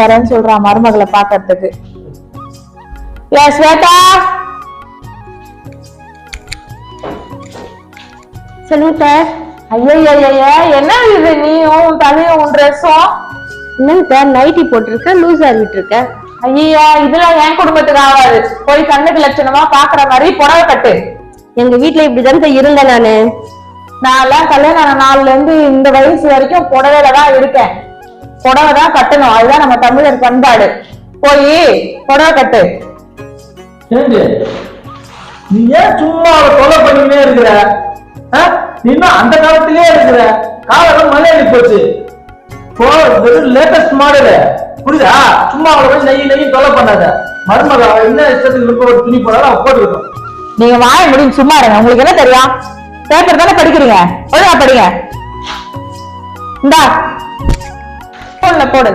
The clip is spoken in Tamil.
வரேன்னு சொல்றான் மருமகளை பாக்கிறதுக்கு. ஏ ஸ்வேதா, சொல்லுங்க. ஐயா என்ன இது நீயும் தலையும் உன் ட்ரெஸ்ஸும்? என்னங்க நைட்டி போட்டிருக்க, லூஸ் ஆகிட்டு இருக்க. ஐயா இதெல்லாம் என் குடும்பத்துக்கு ஆகாது. போய் கண்ணுக்கு லட்சணமா பாக்குற மாதிரி புடவை கட்டு. எங்க வீட்டுல இப்படிதான் இருந்தேன் நானு. நான் கல்யாணம் ஆன நாள்ல இருந்து இந்த வயசு வரைக்கும் புடவையில தான் இருக்கேன். புடவை தான் கட்டணும், அதுதான் நம்ம தமிழர் பண்பாடு. போய் புடவை கட்டு. நீ ஏன் சும்மா தொலை பண்ணிக்கிட்டே இருக்கிற? நீனும் அந்த காலத்திலேயே இருக்கிற. காலம் மலையாளி போச்சு. லேட்டஸ்ட் மாடலு புரியுதா? சும்மா அவளை போய் நெய் தொலை பண்ணாத. மருமக என்ன இஷ்டத்துக்கு இருக்க ஒரு துணி போடாத அவ போட்டுக்கணும். நீங்க வாய முடியும் சும்மா இருங்க. உங்களுக்கு என்ன தெரியும்? பேப்பர் தானே படிக்கிறீங்க, ஒழுங்கா படிங்க. இந்தா போன்ல போடு.